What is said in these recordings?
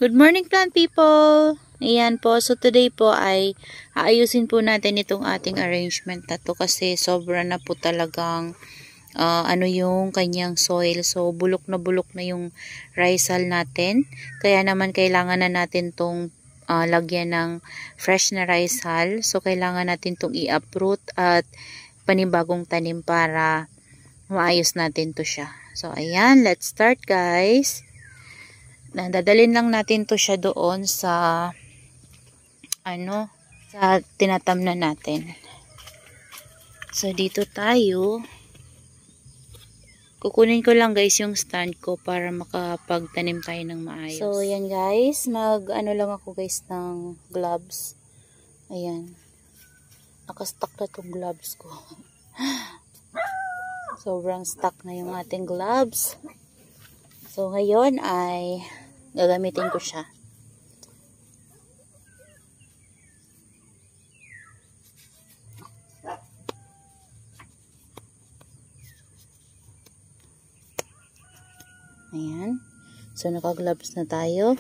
Good morning, plant people! Ayan po, so today po ay aayusin po natin itong ating arrangement na to kasi sobra na po talagang yung kanyang soil. So bulok na yung risal natin. Kaya naman kailangan na natin tong lagyan ng fresh na risal. So kailangan natin tong i-uproot at panibagong tanim para maayos natin to siya. So ayan, let's start guys. Dadalhin lang natin to siya doon sa sa tinatamnan natin. So dito tayo. Kukunin ko lang guys yung stand ko para makapagtanim tayo ng maayos. So ayan guys, lang ako guys ng gloves. Ayan. Nakastuck na tong gloves ko. Sobrang stuck na yung ating gloves. So ngayon ay gagamitin ko siya. Ayan. So naka-gloves na tayo.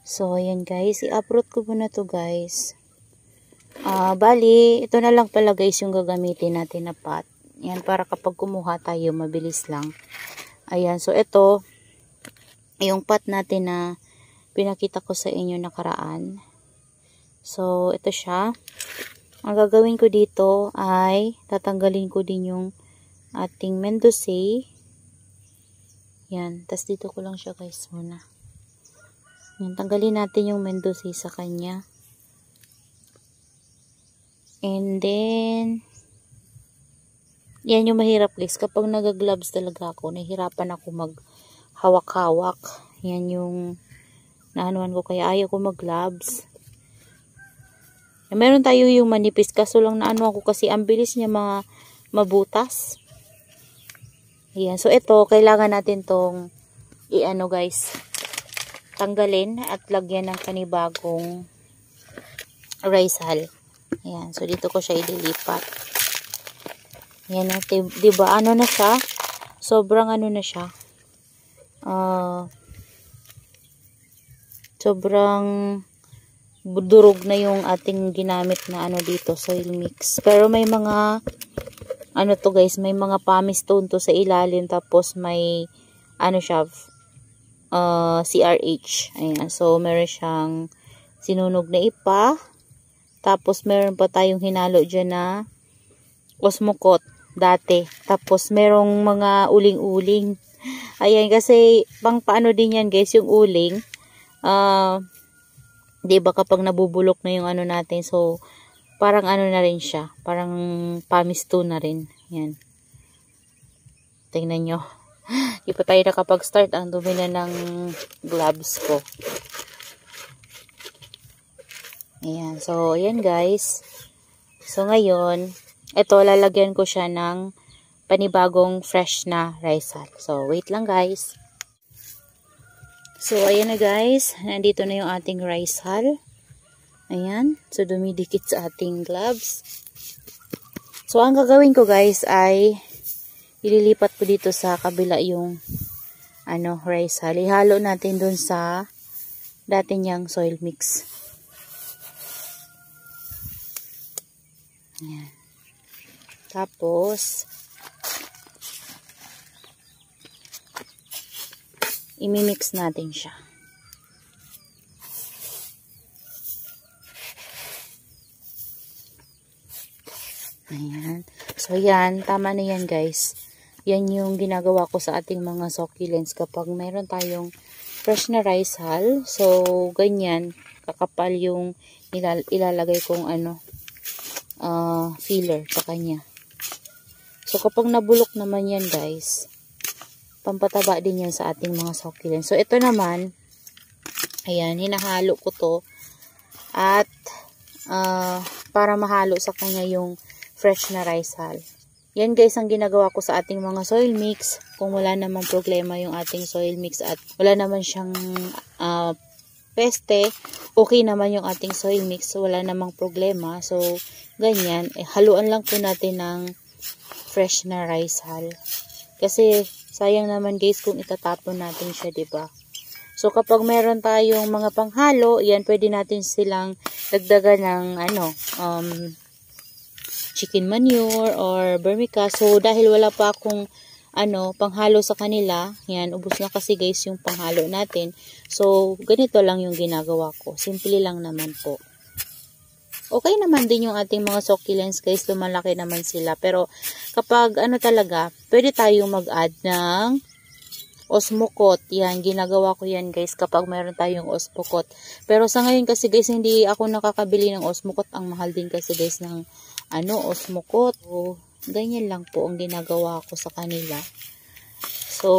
So ayan guys, i-uproot ko muna to guys. Bali, ito na lang pala guys yung gagamitin natin na pot. Yan, para kapag kumuha tayo, mabilis lang. Ayan, so ito, yung pot natin na pinakita ko sa inyo nakaraan. So, ito siya. Ang gagawin ko dito ay tatanggalin ko din yung ating Mendoza. Yan, tas dito ko lang siya guys muna. Yan, tanggalin natin yung Mendoza sa kanya. And then, yan yung mahirap guys. Kapag nag-gloves talaga ako, nahihirapan ako maghawak-hawak. Yan yung naanuan ko. Kaya ayaw ko mag-gloves. Meron tayo yung manipis. Kaso lang naanuan ko kasi ang bilis niya mabutas. Yan. So, ito, kailangan natin tong guys, tanggalin at lagyan ng panibagong risal. Ayan, so dito ko siya idilipat. Ayan, diba, na siya? Sobrang na siya. Sobrang durog na yung ating ginamit na dito, soil mix. Pero may mga, to guys, may mga pumice stone to sa ilalim, tapos may, siya, CRH. Ayan, so meron siyang sinunog na ipa. Tapos, meron pa tayong hinalo dyan na osmocot dati. Tapos, merong mga uling-uling. Ayan, kasi, pang paano din yan, guys, yung uling. Diba, kapag nabubulok na yung natin. So, parang na rin siya. Parang pumice stone na rin. Yan. Tingnan nyo. Di pa tayo nakapag-start. Ang dumi na ng gloves ko. Ayan. So, ayan guys. So, ngayon, ito, lalagyan ko siya ng panibagong fresh na risal. So, wait lang guys. So, ayan na guys. Nandito na yung ating risal. Ayan. So, dumidikit sa ating gloves. So, ang gagawin ko guys ay ililipat ko dito sa kabila yung risal. Ihalo natin dun sa dati niyang soil mix. Ayan. Tapos, imimix natin siya. Ayan. So, yan. Tama na yan, guys. Yan yung ginagawa ko sa ating mga succulents kapag mayroon tayong fresh na risal. So, ganyan. Kakapal yung ilalagay kong filler sa kanya. So, kapag nabulok naman yan, guys, pampataba din yan sa ating mga succulents. So, ito naman, ayan, hinahalo ko to at para mahalo sa kanya yung fresh na risal. Yan, guys, ang ginagawa ko sa ating mga soil mix. Kung wala namang problema yung ating soil mix at wala naman siyang peste, okay naman yung ating soil mix, wala namang problema. So, ganyan, haluan lang po natin ng fresh na rice hull. Kasi sayang naman guys kung itatapon natin siya, 'di ba? So kapag meron tayong mga panghalo, yan pwede natin silang dagdagan ng chicken manure or vermicast. So dahil wala pa akong panghalo sa kanila, yan, ubos na kasi guys yung panghalo natin. So ganito lang yung ginagawa ko. Simple lang naman po. Okay naman din yung ating mga succulents guys, lumalaki naman sila. Pero kapag talaga, pwede tayong mag-add ng osmocot. Yan, ginagawa ko yan guys kapag meron tayong osmocot. Pero sa ngayon kasi guys, hindi ako nakakabili ng osmocot. Ang mahal din kasi guys ng osmocot. So, ganyan lang po ang ginagawa ko sa kanila. So,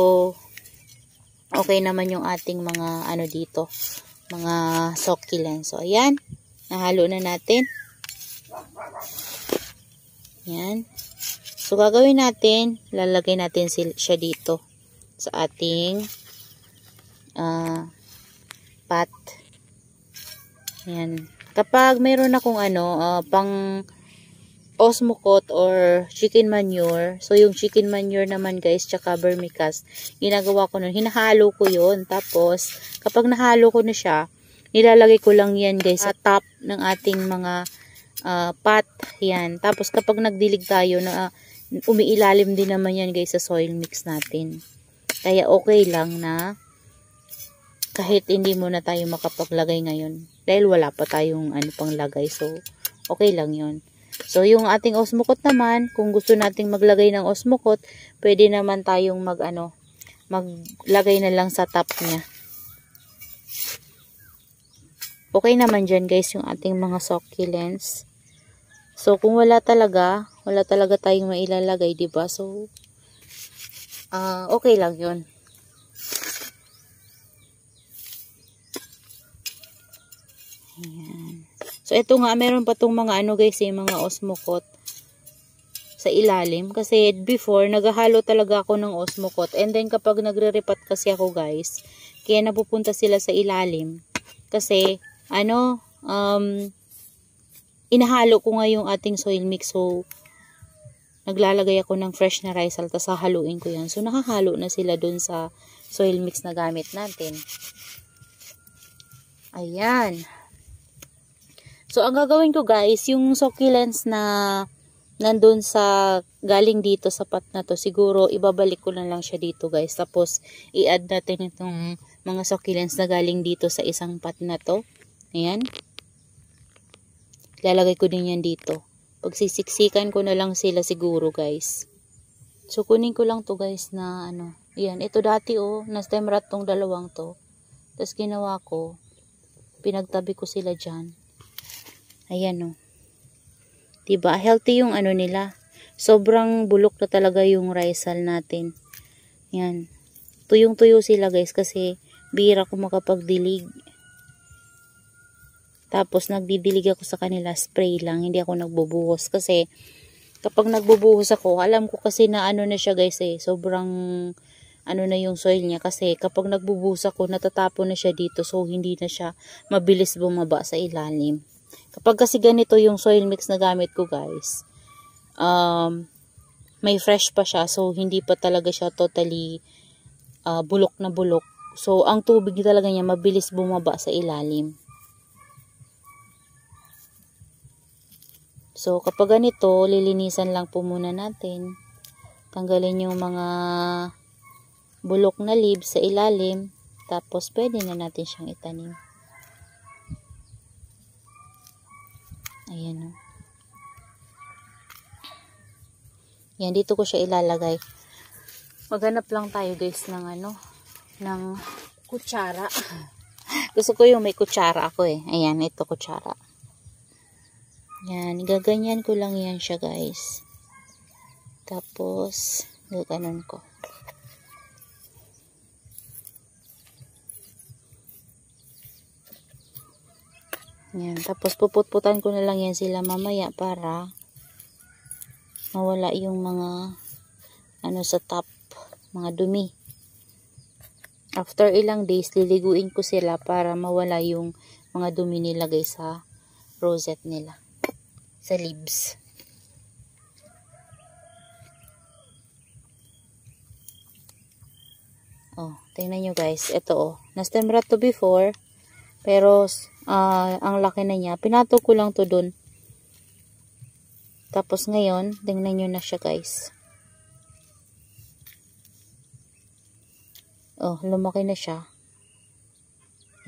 okay naman yung ating mga dito, mga succulents. So, ayan. Nahalo na natin. Yan. So, gagawin natin, lalagay natin siya dito sa ating pot. Yan. Kapag mayroon akong pang osmocot or chicken manure, so yung chicken manure naman guys, tsaka vermicast, ginagawa ko nun, hinahalo ko yun. Tapos, kapag nahalo ko na siya, nilalagay ko lang yan guys sa top ng ating mga pot. Yan. Tapos, kapag nagdilig tayo, umiilalim din naman yan guys sa soil mix natin. Kaya okay lang na kahit hindi muna tayo makapaglagay ngayon. Dahil wala pa tayong panglagay. So, okay lang yun. So, yung ating osmocot naman, kung gusto nating maglagay ng osmocot, pwede naman tayong maglagay na lang sa top niya. Okay naman dyan guys yung ating mga succulents. So, kung wala talaga tayong mailalagay, diba? So, okay lang yun. Ayan. So, ito nga, meron pa tong mga guys, mga osmocot sa ilalim. Kasi before, naghahalo talaga ako ng osmocot. And then, kapag nagre-repat kasi ako guys, kaya napupunta sila sa ilalim. Kasi, inahalo ko nga yung ating soil mix. So, naglalagay ako ng fresh na rice hull, tapos hahaluin ko yan. So, nakahalo na sila dun sa soil mix na gamit natin. Ayan. So, ang gagawin ko guys, yung succulents na nandun sa galing dito sa pot na to, siguro ibabalik ko na lang siya dito guys. Tapos, i-add natin itong mga succulents na galing dito sa isang pot na to. Ayan. Lalagay ko din yan dito. Pagsisiksikan ko na lang sila siguro guys. So, kunin ko lang to guys na Ayan, ito dati na-stemrat tong dalawang to. Tapos ginawa ko, pinagtabi ko sila dyan. Ayan diba? Healthy yung nila. Sobrang bulok na talaga yung rice hull natin. Yan. Tuyong-tuyo sila guys kasi bihira ko makapagdilig. Tapos nagdidilig ako sa kanila, spray lang. Hindi ako nagbubuhos kasi kapag nagbubuhos ako, alam ko kasi na na siya guys sobrang na yung soil niya. Kasi kapag nagbubuhos ako, natatapon na siya dito. So hindi na siya mabilis bumaba sa ilalim. Kapag kasi ganito yung soil mix na gamit ko guys, may fresh pa siya. So, hindi pa talaga siya totally bulok na bulok. So, ang tubig talaga niya mabilis bumaba sa ilalim. So, kapag ganito, lilinisan lang po muna natin. Tanggalin yung mga bulok na leaves sa ilalim. Tapos, pwede na natin siyang itanim. Ayan Yan, dito ko siya ilalagay. Maghanap lang tayo guys ng ng kutsara. Gusto ko yung may kutsara ako Ayan, ito kutsara. Yan, gaganyan ko lang yan siya guys. Tapos, gaganon ko. Yan, tapos puput-putan ko na lang yan sila mamaya para mawala yung mga sa top, mga dumi. After ilang days, liliguin ko sila para mawala yung mga dumi nila guys sa rosette nila, sa leaves. Oh, tingnan nyo guys. Ito oh. Na-stem rot to before. Pero, ang laki na niya. Pinatong ko lang to dun. Tapos ngayon, tingnan nyo na siya guys. Oh, lumaki na siya.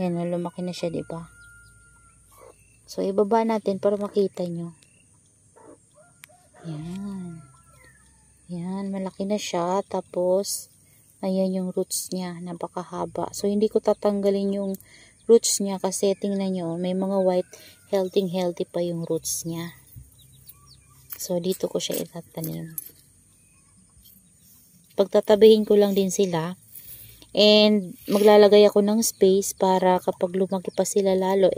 Yan, lumaki na siya, diba? So, ibaba natin para makita nyo. Yan. Yan, malaki na siya. Tapos, ayan yung roots niya. Napakahaba. So, hindi ko tatanggalin yung roots niya kasi tingnan nyo, may mga white, healthy pa yung roots niya. So, dito ko siya itatanim. Pagtatabihin ko lang din sila. And, maglalagay ako ng space para kapag lumaki pa sila lalo,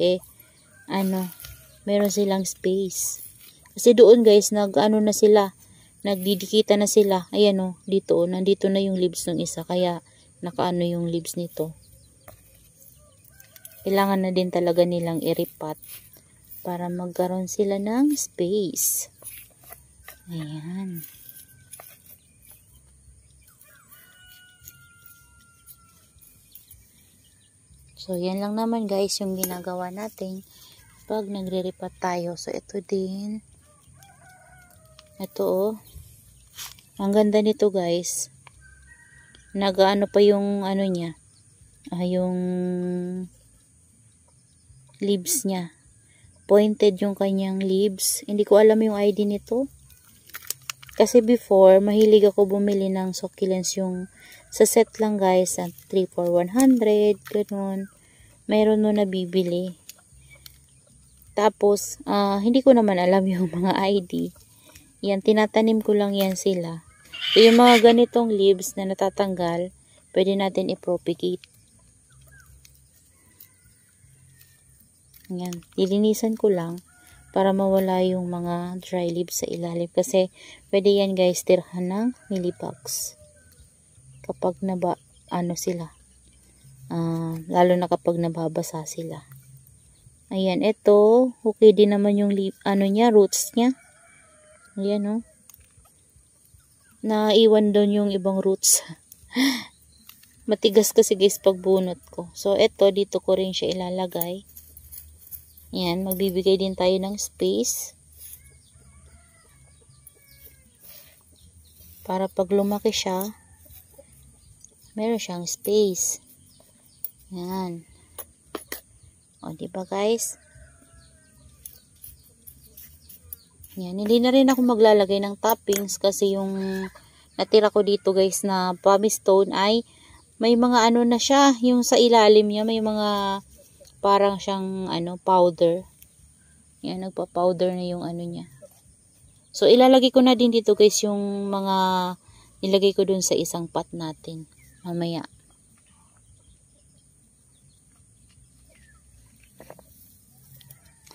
meron silang space. Kasi doon guys, na sila. Nagdidikita na sila. Ayan o, dito o, nandito na yung leaves ng isa. Kaya, nakaano yung leaves nito. Kailangan na din talaga nilang i-repot para magkaroon sila ng space. Ayan. So, yan lang naman guys yung ginagawa natin pag nagre-repot tayo. So, ito din. Ito oh. Ang ganda nito guys. Nagaano pa yung ano niya. Yung leaves niya. Pointed yung kanyang leaves. Hindi ko alam yung ID nito. Kasi before, mahilig ako bumili ng succulents yung sa set lang guys. 3 for 100. Ganun. Mayroon nun nabibili. Tapos, hindi ko naman alam yung mga ID. Yan, tinatanim ko lang yan sila. So, yung mga ganitong leaves na natatanggal, pwede natin i-propagate. Yan, dilinisan ko lang para mawala yung mga dry leaves sa ilalim. Kasi, pwede yan guys, tirhan ng mealybugs. Kapag sila. Lalo na kapag nababasa sila. Ayan, ito, okay din naman yung roots niya. Ayan o. Naiwan doon yung ibang roots. Matigas kasi guys pag bunot ko. So, ito, dito ko rin siya ilalagay. Ayan, magbibigay din tayo ng space. Para pag lumaki siya, meron siyang space. Ayan. O, diba guys? Ayan, hindi na rin ako maglalagay ng toppings kasi yung natira ko dito guys na pumice stone ay may mga na siya, yung sa ilalim niya may mga parang siyang powder. Yan, nagpa-powder na yung niya. So, ilalagay ko na din dito guys yung mga nilagay ko dun sa isang pot natin. Mamaya.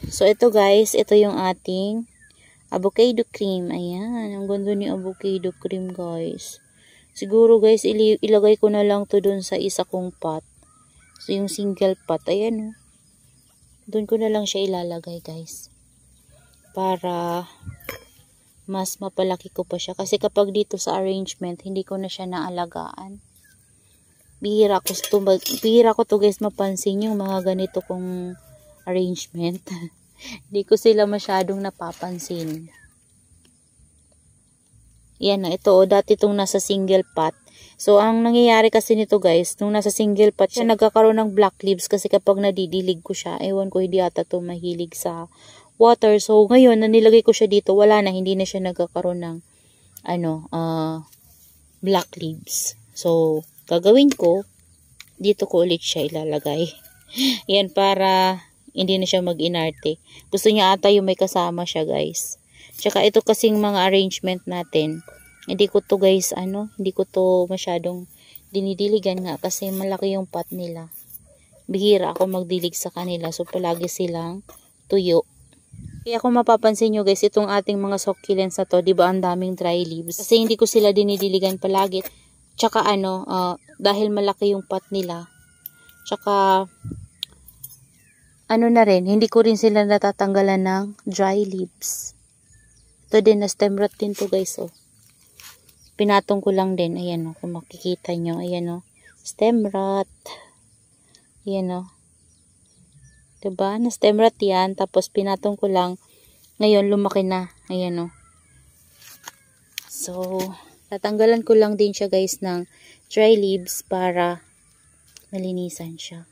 So, ito guys, ito yung ating avocado cream. Ayan, ang ganda ni avocado cream guys. Siguro guys, ilagay ko na lang to dun sa isa kong pot. So, yung single pot, ayan o. Dun ko na lang siya ilalagay guys. Para mas mapalaki ko pa siya. Kasi kapag dito sa arrangement, hindi ko na siya naalagaan. Bihira ko to guys mapansin yung mga ganito kong arrangement. Hindi ko sila masyadong napapansin. Yan na, ito dati itong nasa single pot. So, ang nangyayari kasi nito guys, nung nasa single pot siya, nagkakaroon ng black leaves kasi kapag nadidilig ko siya, ewan ko, hindi ata to mahilig sa water. So, ngayon, nanilagay ko siya dito, wala na, hindi na siya nagkakaroon ng black leaves. So, gagawin ko, dito ko ulit siya ilalagay. Yan, para hindi na siya mag-inarte. Gusto niya ata yung may kasama siya guys. Tsaka ito kasing mga arrangement natin. Hindi ko to guys, hindi ko to masyadong dinidiligan nga kasi malaki yung pot nila. Bihira ako magdilig sa kanila. So, palagi silang tuyo. Kaya kung mapapansin nyo guys, itong ating mga succulents na to, diba ang daming dry leaves? Kasi hindi ko sila dinidiligan palagi. Tsaka dahil malaki yung pot nila. Tsaka, na rin, hindi ko rin sila natatanggalan ng dry leaves. Ito din, na stem rot din to guys, oh. Pinatong ko lang din, ayan, oh, kung makikita nyo, ayan, oh. stem rot. Yan o. Diba? Na stem rot yan. Tapos pinatong ko lang. Ngayon lumaki na. Ayan o. So, tatanggalan ko lang din siya guys ng dry leaves para malinisan siya.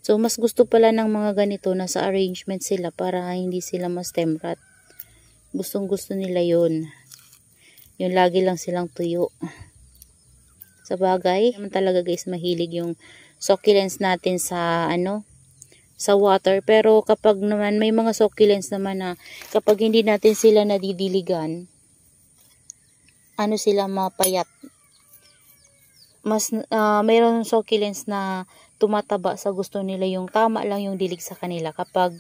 So, mas gusto pala ng mga ganito na sa arrangement sila para hindi sila ma-stem rot. Gustong gusto nila yun. Yung lagi lang silang tuyo. Sa bagay, naman talaga guys mahilig yung succulents natin sa sa water. Pero kapag naman may mga succulents naman na kapag hindi natin sila nadidiligan, sila mapayat. Mas mayroon succulents na tumataba sa gusto nila, yung tama lang yung dilig sa kanila. Kapag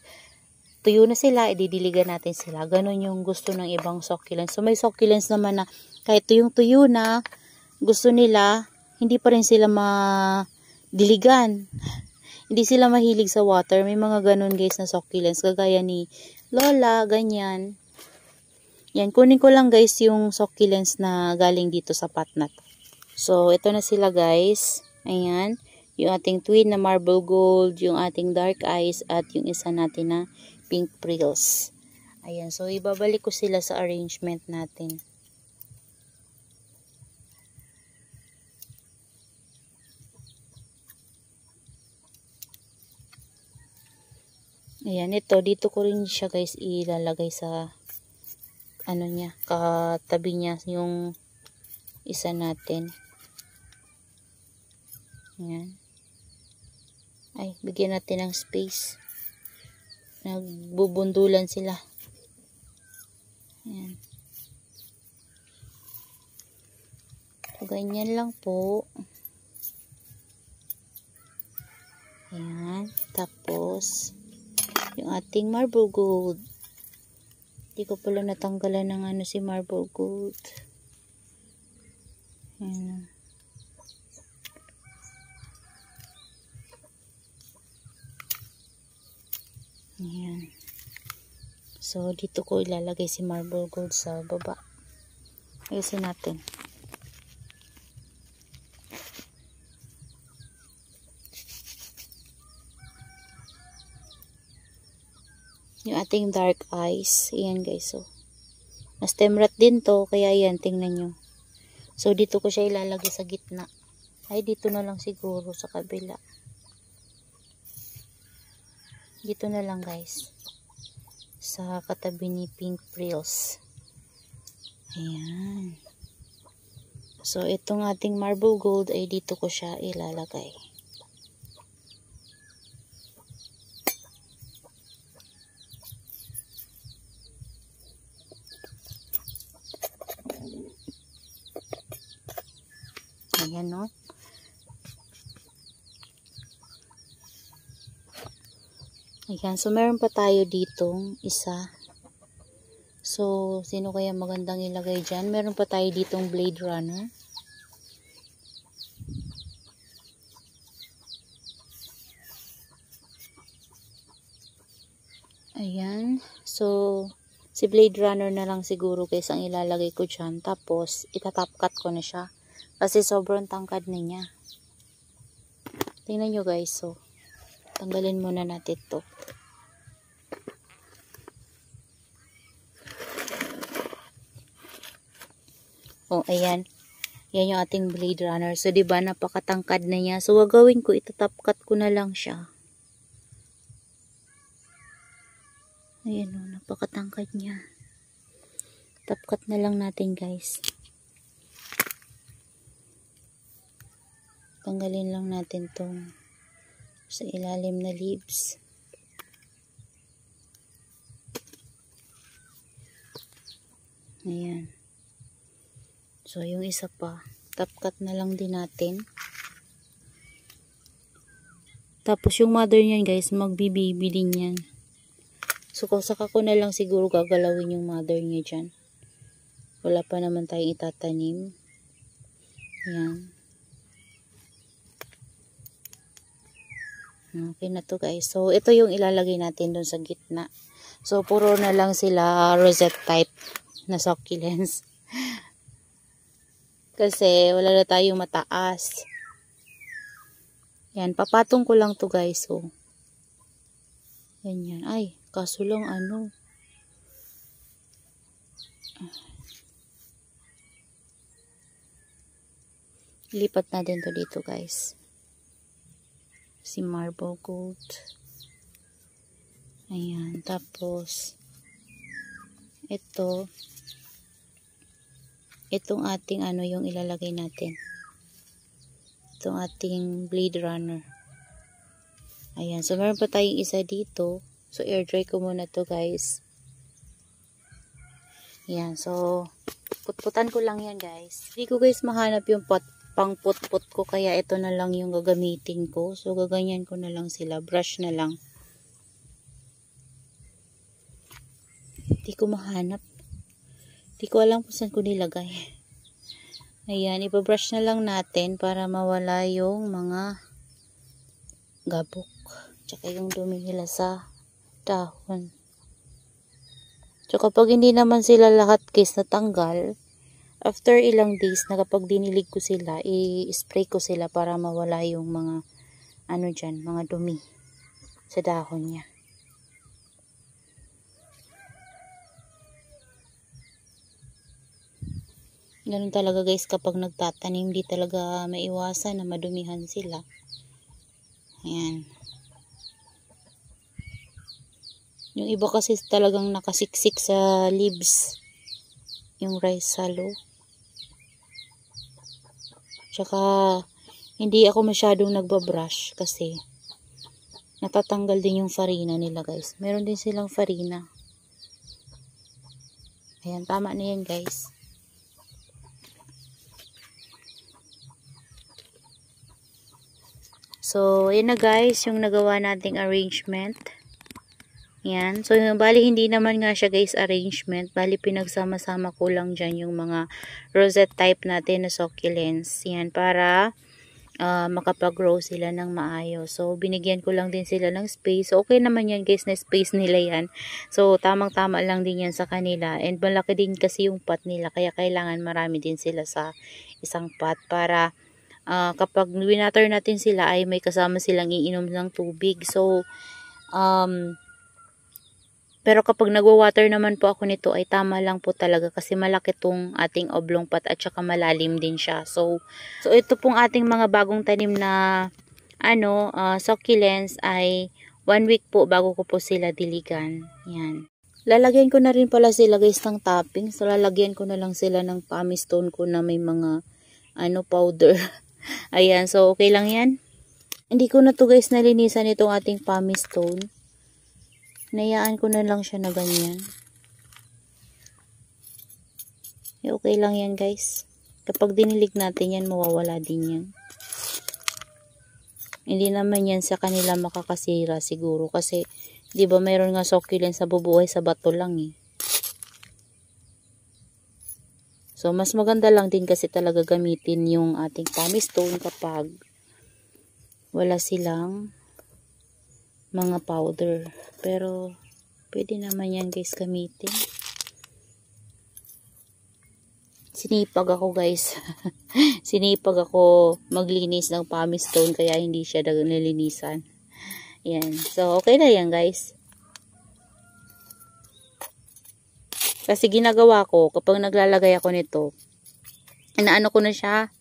tuyo na sila, ididiligan natin sila. Ganon yung gusto ng ibang succulents. So may succulents naman na kahit tuyong-tuyo na, gusto nila, hindi pa rin sila madiligan. Hindi sila mahilig sa water. May mga ganon guys na succulents. Kagaya ni Lola, ganyan. Yan, kunin ko lang guys yung succulents na galing dito sa pot na to. So, ito na sila guys. Ayan. Yung ating twin na marble gold, yung ating dark eyes, at yung isa natin na pink frills. Ayan. So, ibabalik ko sila sa arrangement natin. Ayan, dito ko rin siya guys ilalagay sa niya, katabi niya yung isa natin. Ayan. Ay, bigyan natin ng space. Nagbubundulan sila. Ayan. So, ganyan lang po. Ayan. Tapos, yung ating marble gold. Hindi ko pala natanggalan ng si marble gold. Ayan. Ayan. So, dito ko ilalagay si marble gold sa baba. Ayusin natin. Yung ating dark eyes. Ayan guys. So, na-stem rot din to. Kaya ayan, tingnan nyo. So, dito ko siya ilalagay sa gitna. Ay, dito na lang siguro sa kabila. Dito na lang guys. Sa katabi ni pink frills. Ayan. So, itong ating marble gold ay dito ko siya ilalagay. Ayan, no? Ayan. So, meron pa tayo ditong isa. So, sino kaya magandang ilagay dyan? Meron pa tayo ditong Blade Runner. Ayan. So, si Blade Runner na lang siguro guys ang ilalagay ko dyan. Tapos, itatap cut ko na siya. Kasi sobrang tangkad na niya. Tingnan nyo guys. So, tanggalin muna natin to. Oh, ayan. Yan yung ating Blade Runner. So, diba, napakatangkad na niya. So, gagawin ko, itatap cut ko na lang siya. Ayan o, napakatangkad niya. Tap cut na lang natin guys. Tanggalin lang natin tong sa ilalim na leaves. Ayan. So, yung isa pa, tap cut na lang din natin. Tapos, yung mother niyan guys, magbibibi din yan. So, saka ko na lang siguro gagalawin yung mother niya dyan. Wala pa naman tayong itatanim. Ayan. Okay na to guys. So, ito yung ilalagay natin dun sa gitna. So, puro na lang sila rosette type na succulents. Kasi, wala na tayong mataas. Yan, papatong ko lang to guys. So, ganyan. Ay, kaso lang ano. Lipat natin to dito guys. Si marble gold. Ayan, tapos itong ating ano yung ilalagay natin. Itong ating Blade Runner. Ayan, so meron pa tayong isa dito. So air dry ko muna to guys. Ayan, so putputan ko lang yan guys. Hindi ko guys mahanap yung pang putput ko, kaya ito na lang yung gagamitin ko. So gaganyan ko na lang sila, brush na lang. Hindi ko mahanap. Hindi ko alam kung saan ko nilagay. Ayan, ipabrush na lang natin para mawala yung mga gabok. Tsaka yung dumi nila sa dahon. So kapag hindi naman sila lahat guys natanggal, after ilang days na kapag dinilig ko sila, i-spray ko sila para mawala yung mga ano dyan, mga dumi sa dahon niya. Ganun talaga guys kapag nagtatanim, di talaga maiwasan na madumihan sila. Ayan. Yung iba kasi talagang nakasiksik sa leaves. Yung rice salo. Tsaka hindi ako masyadong nagbabrush kasi natatanggal din yung farina nila guys. Meron din silang farina. Ayan, tama na yan guys. So, yun na guys, yung nagawa nating arrangement. Yan. So, bali hindi naman nga siya guys arrangement. Bali pinagsama-sama ko lang dyan yung mga rosette type natin na succulents. Yan, para makapag-grow sila ng maayos. So, binigyan ko lang din sila ng space. So, okay naman yan guys na space nila yan. So, tamang-tama lang din yan sa kanila. And malaki din kasi yung pot nila. Kaya kailangan marami din sila sa isang pot para kapag winater natin sila ay may kasama silang iinom ng tubig. So, pero kapag nagwa-water naman po ako nito ay tama lang po talaga kasi malaki tong ating oblong pot at saka malalim din siya. So ito pong ating mga bagong tanim na succulents ay 1 week po bago ko po sila diligan. Yan. Lalagyan ko na rin pala sila guys ng topping. So lalagyan ko na lang sila ng pumice stone ko na may mga powder. Ayan, so okay lang yan. Hindi ko na to guys nalinisan itong ating pumice stone. Nayaan ko na lang siya na ganyan. Okay lang yan guys. Kapag dinilig natin yan, mawawala din yan. Hindi naman yan sa kanila makakasira siguro. Kasi, di ba mayroon nga succulent sa bubuhay sa bato lang eh. So, mas maganda lang din kasi talaga gamitin yung ating pumice stone kapag wala silang mga powder. Pero, pwede naman yan guys gamitin. Sinipag ako guys. Sinipag ako maglinis ng pumice stone kaya hindi siya nalinisan. Yan. So, okay na yan guys. Kasi ginagawa ko, kapag naglalagay ako nito, inaano ko na siya,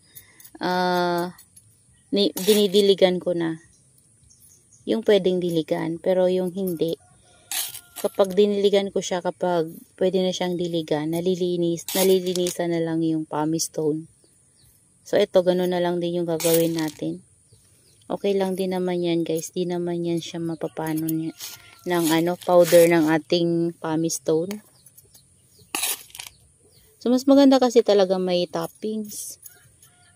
dinidiligan ko na. Yung pwedeng diligan, pero yung hindi. Kapag diniligan ko siya, kapag pwede na siyang diligan, nalilinisan na lang yung pumice stone. So, ito, ganun na lang din yung gagawin natin. Okay lang din naman yan, guys. Di naman yan siya mapapano niya ng powder ng ating pumice stone. So, mas maganda kasi talaga may toppings.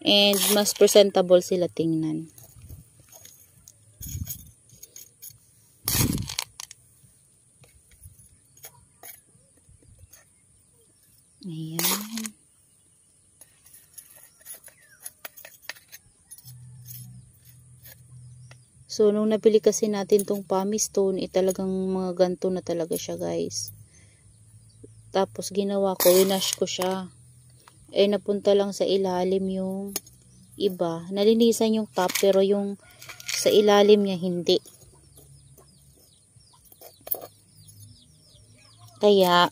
And, mas presentable sila tingnan. Ayan. So, nung nabili kasi natin tong pumice stone, talagang mga ganto na talaga siya, guys. Tapos, ginawa ko, winash ko siya. Napunta lang sa ilalim yung iba. Nalinisan yung top, pero yung Sa ilalim niya hindi. Kaya,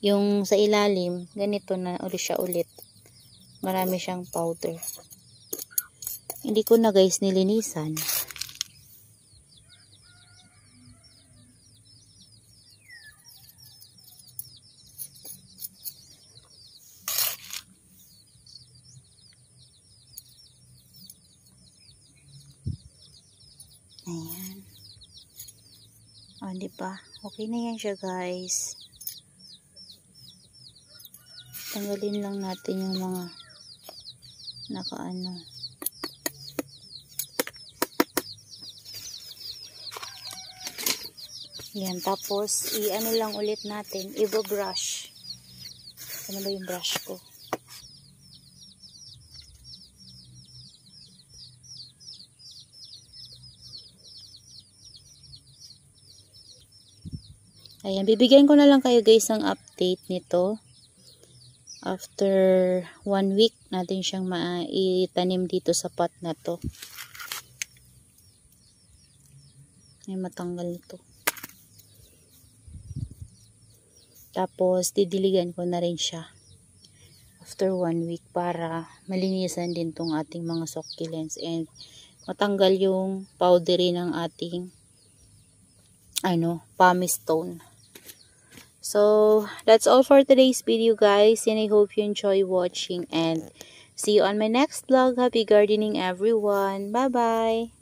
yung sa ilalim, ganito na ulit siya ulit. Marami siyang powder. Hindi ko na guys nilinisan. Ayan. O, diba? Okay na yan siya, guys. Tanggalin lang natin yung mga nakaano. Yan. Tapos, i-ano lang ulit natin. I-brush. Ano ba yung brush ko? Ayan, bibigyan ko na lang kayo guys ng update nito. After 1 week natin siyang maitanim dito sa pot na to. Ayan, matanggal nito. Tapos, didiligan ko na rin siya. After 1 week para malinisan din tong ating mga succulents and matanggal yung powdery ng ating pumice stone. So, that's all for today's video guys, and I hope you enjoy watching and see you on my next vlog. Happy gardening everyone. Bye bye.